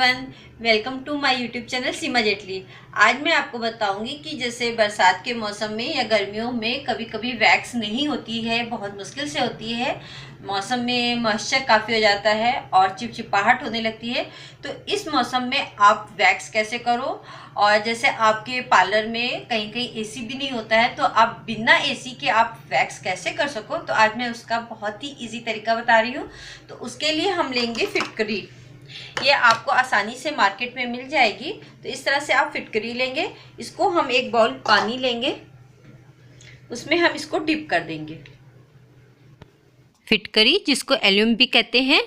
Everyone, welcome to my YouTube channel Seema Jaitley. आज मैं आपको बताऊंगी कि जैसे बरसात के मौसम में या गर्मियों में कभी कभी वैक्स नहीं होती है, बहुत मुश्किल से होती है। मौसम में मॉइस्चर काफ़ी हो जाता है और चिपचिपाहट होने लगती है। तो इस मौसम में आप वैक्स कैसे करो, और जैसे आपके पार्लर में कहीं कहीं एसी भी नहीं होता है तो आप बिना एसी के आप वैक्स कैसे कर सको, तो आज मैं उसका बहुत ही इजी तरीका बता रही हूँ। तो उसके लिए हम लेंगे फिटकरी। ये आपको आसानी से मार्केट में मिल जाएगी। तो इस तरह से आप फिटकरी लेंगे। इसको हम एक बाउल पानी लेंगे, उसमें हम इसको डिप कर देंगे। फिटकरी जिसको एल्यूम भी कहते हैं।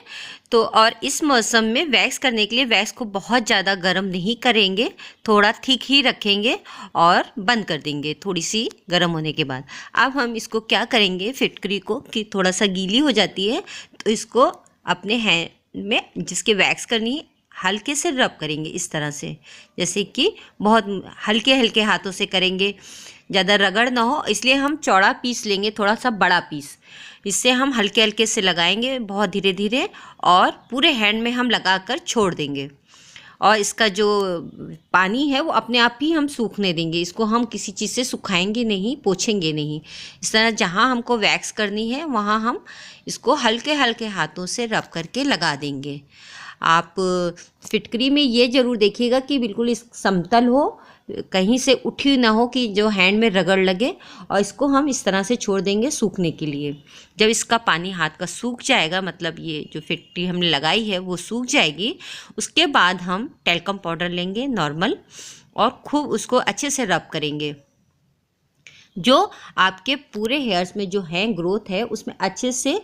तो और इस मौसम में वैक्स करने के लिए वैक्स को बहुत ज़्यादा गर्म नहीं करेंगे, थोड़ा ठीक ही रखेंगे और बंद कर देंगे थोड़ी सी गर्म होने के बाद। अब हम इसको क्या करेंगे, फिटकरी को कि थोड़ा सा गीली हो जाती है तो इसको अपने हैंड में जिसके वैक्स करनी हल्के से रब करेंगे इस तरह से, जैसे कि बहुत हल्के हल्के हाथों से करेंगे, ज़्यादा रगड़ ना हो। इसलिए हम चौड़ा पीस लेंगे, थोड़ा सा बड़ा पीस। इससे हम हल्के हल्के से लगाएंगे बहुत धीरे धीरे, और पूरे हैंड में हम लगाकर छोड़ देंगे। और इसका जो पानी है वो अपने आप ही हम सूखने देंगे। इसको हम किसी चीज़ से सुखाएंगे नहीं, पोछेंगे नहीं। इस तरह जहाँ हमको वैक्स करनी है वहाँ हम इसको हल्के हल्के हाथों से रब करके लगा देंगे। आप फिटकरी में ये ज़रूर देखिएगा कि बिल्कुल इस समतल हो, कहीं से उठी ना हो कि जो हैंड में रगड़ लगे। और इसको हम इस तरह से छोड़ देंगे सूखने के लिए। जब इसका पानी हाथ का सूख जाएगा, मतलब ये जो फिटकरी हमने लगाई है वो सूख जाएगी, उसके बाद हम टैल्कम पाउडर लेंगे नॉर्मल, और खूब उसको अच्छे से रब करेंगे। जो आपके पूरे हेयर्स में जो है ग्रोथ है उसमें अच्छे से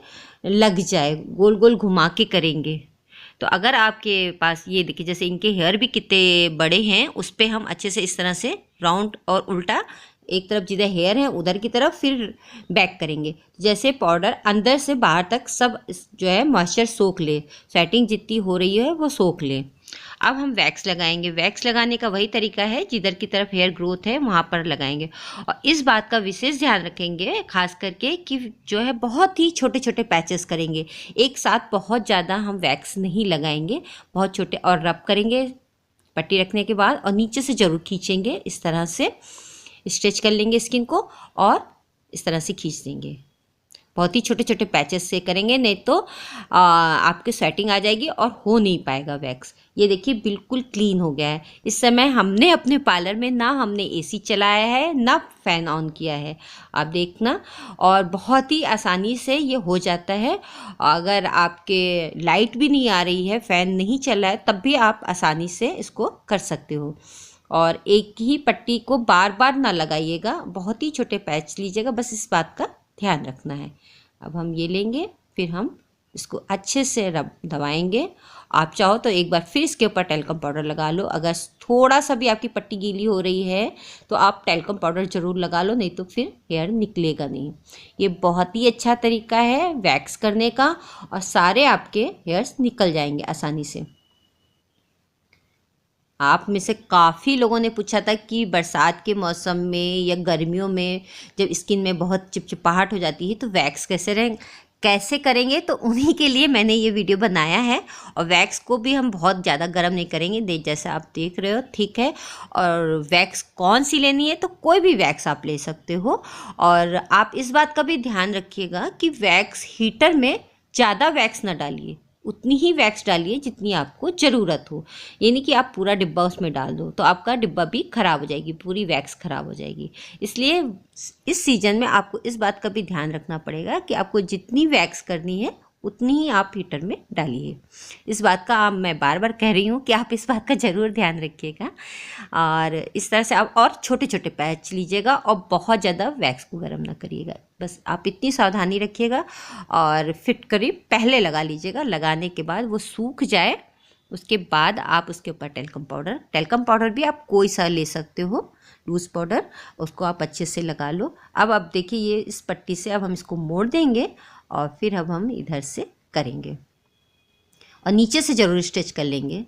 लग जाए, गोल गोल घुमा के करेंगे। तो अगर आपके पास ये देखिए, जैसे इनके हेयर भी कितने बड़े हैं, उस पर हम अच्छे से इस तरह से राउंड और उल्टा, एक तरफ जिधर हेयर है उधर की तरफ फिर बैक करेंगे, जैसे पाउडर अंदर से बाहर तक सब जो है मॉइस्चर सोख ले, सेटिंग जितनी हो रही है वो सोख ले। अब हम वैक्स लगाएंगे। वैक्स लगाने का वही तरीका है, जिधर की तरफ हेयर ग्रोथ है वहाँ पर लगाएंगे। और इस बात का विशेष ध्यान रखेंगे खास करके कि जो है बहुत ही छोटे छोटे पैचेस करेंगे, एक साथ बहुत ज़्यादा हम वैक्स नहीं लगाएंगे, बहुत छोटे। और रब करेंगे पट्टी रखने के बाद, और नीचे से ज़रूर खींचेंगे, इस तरह से स्ट्रेच कर लेंगे स्किन को और इस तरह से खींच देंगे। बहुत ही छोटे छोटे पैचेस से करेंगे, नहीं तो आपके स्वेटिंग आ जाएगी और हो नहीं पाएगा वैक्स। ये देखिए बिल्कुल क्लीन हो गया है। इस समय हमने अपने पार्लर में ना हमने एसी चलाया है ना फ़ैन ऑन किया है, आप देखना। और बहुत ही आसानी से ये हो जाता है। अगर आपके लाइट भी नहीं आ रही है, फ़ैन नहीं चल रहा है, तब भी आप आसानी से इसको कर सकते हो। और एक ही पट्टी को बार बार ना लगाइएगा, बहुत ही छोटे पैच लीजिएगा, बस इस बात का ध्यान रखना है। अब हम ये लेंगे, फिर हम इसको अच्छे से दबाएंगे। आप चाहो तो एक बार फिर इसके ऊपर टैल्कम पाउडर लगा लो। अगर थोड़ा सा भी आपकी पट्टी गीली हो रही है तो आप टैल्कम पाउडर ज़रूर लगा लो, नहीं तो फिर हेयर निकलेगा नहीं। ये बहुत ही अच्छा तरीका है वैक्स करने का, और सारे आपके हेयर्स निकल जाएंगे आसानी से। आप में से काफ़ी लोगों ने पूछा था कि बरसात के मौसम में या गर्मियों में जब स्किन में बहुत चिपचिपाहट हो जाती है तो वैक्स कैसे करेंगे। तो उन्हीं के लिए मैंने ये वीडियो बनाया है। और वैक्स को भी हम बहुत ज़्यादा गर्म नहीं करेंगे, जैसा आप देख रहे हो, ठीक है। और वैक्स कौन सी लेनी है, तो कोई भी वैक्स आप ले सकते हो। और आप इस बात का भी ध्यान रखिएगा कि वैक्स हीटर में ज़्यादा वैक्स ना डालिए, उतनी ही वैक्स डालिए जितनी आपको ज़रूरत हो। ये नहीं कि आप पूरा डिब्बा उसमें डाल दो, तो आपका डिब्बा भी ख़राब हो जाएगी, पूरी वैक्स ख़राब हो जाएगी। इसलिए इस सीज़न में आपको इस बात का भी ध्यान रखना पड़ेगा कि आपको जितनी वैक्स करनी है उतनी ही आप हीटर में डालिए। इस बात का मैं बार बार कह रही हूँ कि आप इस बात का ज़रूर ध्यान रखिएगा। और इस तरह से आप और छोटे छोटे पैच लीजिएगा, और बहुत ज़्यादा वैक्स को गर्म ना करिएगा, बस आप इतनी सावधानी रखिएगा। और फिटकरी पहले लगा लीजिएगा, लगाने के बाद वो सूख जाए, उसके बाद आप उसके ऊपर टैल्कम पाउडर भी आप कोई सा ले सकते हो, लूज़ पाउडर, उसको आप अच्छे से लगा लो। अब देखिए ये इस पट्टी से अब हम इसको मोड़ देंगे, और फिर अब हम इधर से करेंगे और नीचे से ज़रूर स्ट्रेच कर लेंगे।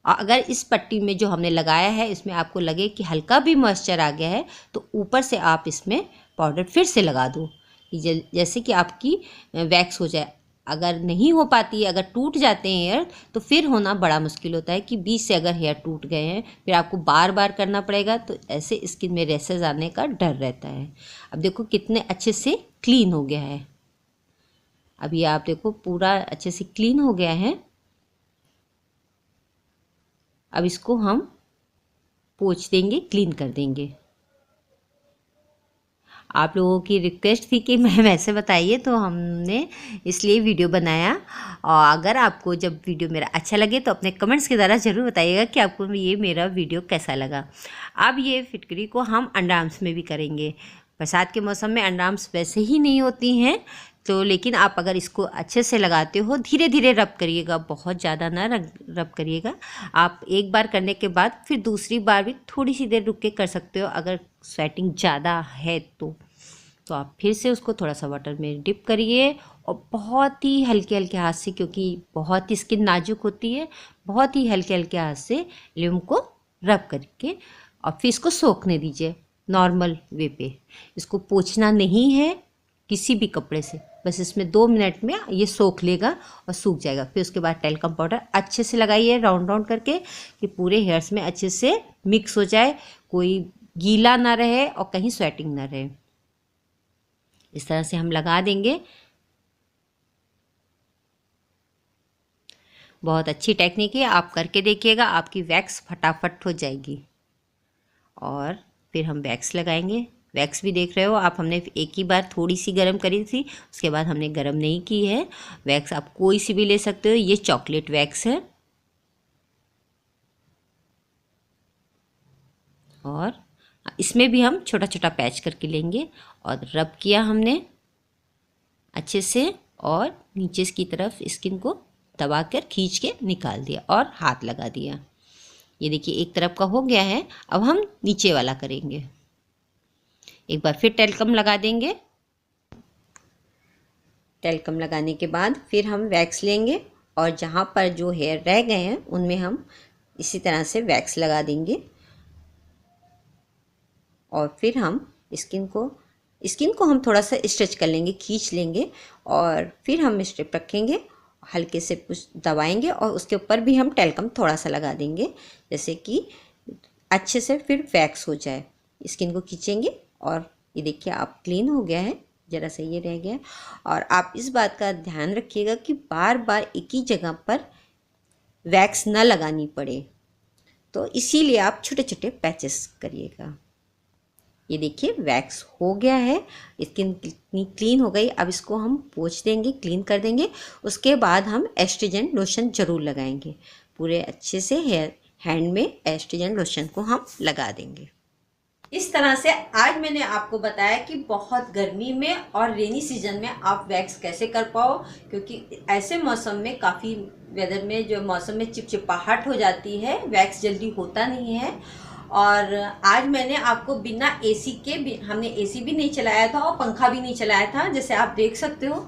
अगर इस पट्टी में जो हमने लगाया है इसमें आपको लगे कि हल्का भी मॉइस्चर आ गया है, तो ऊपर से आप इसमें पाउडर फिर से लगा दो, जैसे कि आपकी वैक्स हो जाए। अगर नहीं हो पाती है, अगर टूट जाते हैं हेयर, तो फिर होना बड़ा मुश्किल होता है कि बीच से अगर हेयर टूट गए हैं फिर आपको बार बार करना पड़ेगा, तो ऐसे स्किन में रैशेज आने का डर रहता है। अब देखो कितने अच्छे से क्लीन हो गया है। अब ये आप देखो पूरा अच्छे से क्लीन हो गया है। अब इसको हम पोंछ देंगे, क्लीन कर देंगे। आप लोगों की रिक्वेस्ट थी कि मैम ऐसे बताइए, तो हमने इसलिए वीडियो बनाया। और अगर आपको जब वीडियो मेरा अच्छा लगे तो अपने कमेंट्स के द्वारा ज़रूर बताइएगा कि आपको ये मेरा वीडियो कैसा लगा। अब ये फिटकरी को हम अंडर आर्म्स में भी करेंगे। बरसात के मौसम में अंडर आर्म्स वैसे ही नहीं होती हैं, तो लेकिन आप अगर इसको अच्छे से लगाते हो, धीरे धीरे रब करिएगा, बहुत ज़्यादा ना रब करिएगा। आप एक बार करने के बाद फिर दूसरी बार भी थोड़ी सी देर रुक के कर सकते हो। अगर स्वेटिंग ज़्यादा है तो आप फिर से उसको थोड़ा सा वाटर में डिप करिए और बहुत ही हल्के हल्के हाथ से, क्योंकि बहुत ही स्किन नाजुक होती है, बहुत ही हल्के हल्के हाथ से लिम को रब करके और फिर इसको सोखने दीजिए नॉर्मल वे पे। इसको पोंछना नहीं है किसी भी कपड़े से, बस इसमें 2 मिनट में ये सोख लेगा और सूख जाएगा। फिर उसके बाद टेल्कम पाउडर अच्छे से लगाइए राउंड राउंड करके कि पूरे हेयर्स में अच्छे से मिक्स हो जाए, कोई गीला ना रहे और कहीं स्वेटिंग ना रहे। इस तरह से हम लगा देंगे। बहुत अच्छी टेक्निक है, आप करके देखिएगा, आपकी वैक्स फटाफट हो जाएगी। और फिर हम वैक्स लगाएंगे। वैक्स भी देख रहे हो आप, हमने एक ही बार थोड़ी सी गरम करी थी, उसके बाद हमने गरम नहीं की है। वैक्स आप कोई सी भी ले सकते हो, ये चॉकलेट वैक्स है। और इसमें भी हम छोटा छोटा पैच करके लेंगे और रब किया हमने अच्छे से और नीचे की तरफ स्किन को दबा कर खींच के निकाल दिया और हाथ लगा दिया। ये देखिए एक तरफ का हो गया है। अब हम नीचे वाला करेंगे। एक बार फिर टेल्कम लगा देंगे। टेल्कम लगाने के बाद फिर हम वैक्स लेंगे और जहाँ पर जो हेयर रह गए हैं उनमें हम इसी तरह से वैक्स लगा देंगे। और फिर हम स्किन को हम थोड़ा सा स्ट्रेच कर लेंगे, खींच लेंगे और फिर हम स्ट्रिप रखेंगे, हल्के से कुछ दबाएंगे और उसके ऊपर भी हम टेल्कम थोड़ा सा लगा देंगे, जैसे कि अच्छे से फिर वैक्स हो जाए। स्किन को खींचेंगे और ये देखिए आप क्लीन हो गया है, ज़रा सा ये रह गया। और आप इस बात का ध्यान रखिएगा कि बार बार एक ही जगह पर वैक्स न लगानी पड़े, तो इसीलिए आप छोटे छोटे पैचेस करिएगा। ये देखिए वैक्स हो गया है, स्किन कितनी क्लीन हो गई। अब इसको हम पोंछ देंगे, क्लीन कर देंगे। उसके बाद हम एस्ट्रोजन लोशन ज़रूर लगाएंगे। पूरे अच्छे से हैंड में एस्ट्रोजन लोशन को हम लगा देंगे। इस तरह से आज मैंने आपको बताया कि बहुत गर्मी में और रेनी सीजन में आप वैक्स कैसे कर पाओ, क्योंकि ऐसे मौसम में काफ़ी वेदर में जो मौसम में चिपचिपाहट हो जाती है, वैक्स जल्दी होता नहीं है। और आज मैंने आपको बिना एसी के भी, हमने एसी भी नहीं चलाया था और पंखा भी नहीं चलाया था। जैसे आप देख सकते हो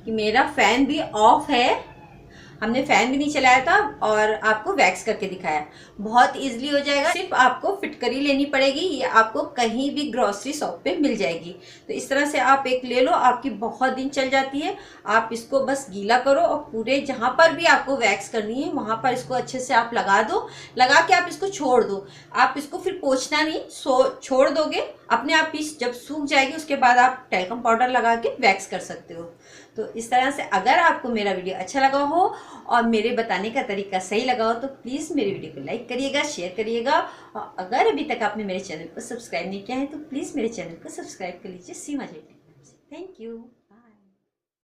कि मेरा फ़ैन भी ऑफ है, हमने फ़ैन भी नहीं चलाया था और आपको वैक्स करके दिखाया। बहुत इजीली हो जाएगा, सिर्फ आपको फिटकरी लेनी पड़ेगी, ये आपको कहीं भी ग्रॉसरी शॉप पे मिल जाएगी। तो इस तरह से आप एक ले लो, आपकी बहुत दिन चल जाती है। आप इसको बस गीला करो और पूरे जहाँ पर भी आपको वैक्स करनी है वहाँ पर इसको अच्छे से आप लगा दो। लगा के आप इसको छोड़ दो, आप इसको फिर पोंछना नहीं, छोड़ दोगे अपने आप ही। जब सूख जाएगी उसके बाद आप टेल्कम पाउडर लगा के वैक्स कर सकते हो। तो इस तरह से अगर आपको मेरा वीडियो अच्छा लगा हो और मेरे बताने का तरीका सही लगा हो तो प्लीज़ मेरे वीडियो को लाइक करिएगा, शेयर करिएगा। और अगर अभी तक आपने मेरे चैनल को सब्सक्राइब नहीं किया है तो प्लीज़ मेरे चैनल को सब्सक्राइब कर लीजिए। सीमा जी, थैंक यू।